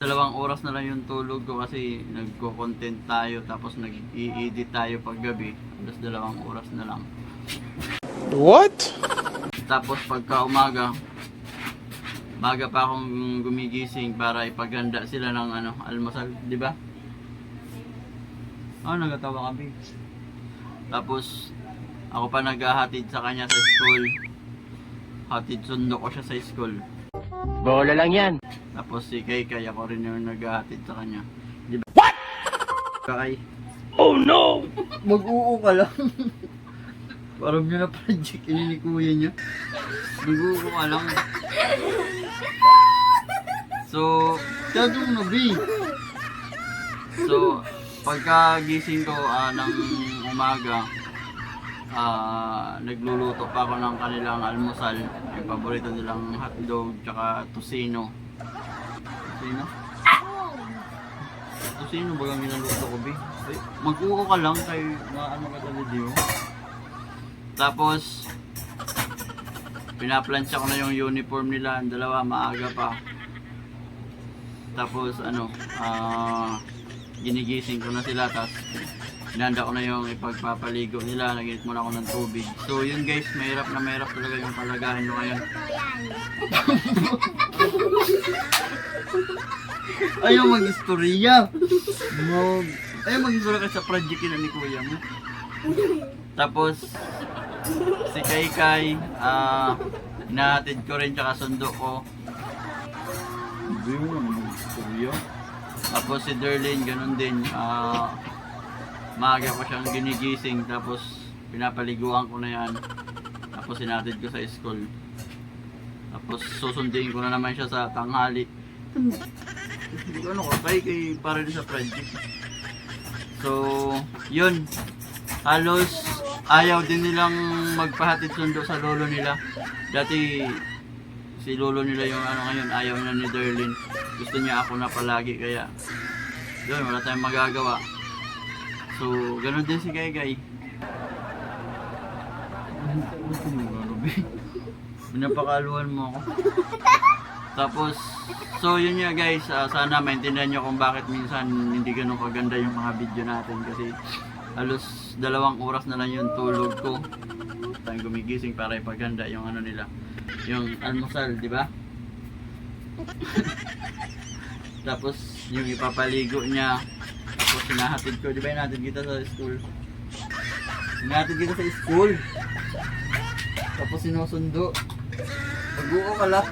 2 oras na lang yung tulog ko kasi nagko-content tayo tapos nag-i-edit tayo paggabi. Alas 2 oras na lang. What? Tapos pagka umaga, maga pa akong gumigising para ipaganda sila ng almusal, di ba? Nagatawa kami. Tapos ako pa naghahatid sa kanya sa school. Hatid sundo ko siya sa school. Bola lang yan. Tapos si Kay ako rin yung naghahatid sa kanya. Di ba? What? Kay. Oh no! Mag-uo ka lang. Parang nyo na project ini ni kuya niya. Mag-uo ka lang. So, dadong na B. So, pagka gising ko ng umaga, nagluluto pa ako ng kanilang almusal. Yung paborito nilang hotdog tsaka tosino. Tosino? Tosino ba ang nilaluto ko, B? Mag-uo ka lang kay maano ka sa video. Tapos pinaplansya ko na yung uniform nila, ang dalawa maaga pa. Tapos ginigising ko na sila, tapos hinanda ko na yung ipagpapaligo nila, naginit muna ako ng tubig. So yun guys, mahirap talaga yung kalagahan nyo ngayon. Ayaw mag-istorya. Ayaw mag-istorya ka sa project yun ni kuya mo. Tapos si Kay, inahatid ko rin tsaka sundo ko. Hindi mo naman mag-istorya. Tapos si Derlin, ganun din. Maaga ko siyang ginigising, tapos pinapaliguan ko na yan. Tapos sinatid ko sa school. Tapos susundin ko na naman siya sa tanghali. Ano ka, kay para din sa project. So, yun. Halos ayaw din nilang magpahatid sundo sa lolo nila. Dati si lolo nila yung ngayon, ayaw na ni Derlin. Gusto niya ako na palagi, kaya yun, wala tayong magagawa. So, ganun din si Kay. Pinapakaluan mo ako. Tapos, so yun nga guys, sana maintindihan nyo kung bakit minsan hindi ganun kaganda yung mga video natin kasi halos 2 oras na lang yung tulog ko. Tayong gumigising para ipaganda yung nila, yung almusal, di ba? Tapos yung ipapaligo niya, tapos hinahatid ko, di ba hinahatid kita sa school? Hinahatid kita sa school. Tapos sinusundo. Mag-uo ka lang.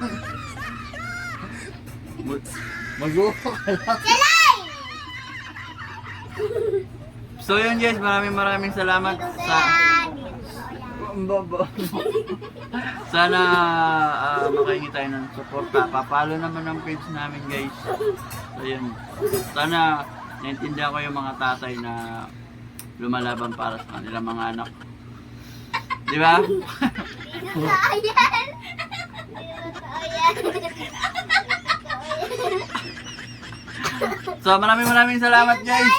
Mag-uo ka lang. So yun guys, maraming salamat sa sana makahingi tayo ng suporta. Papalo naman ang page namin guys. So yun, sana naintindihan ko yung mga tatay na lumalaban para sa kanilang mga anak. Di ba? So maraming salamat guys.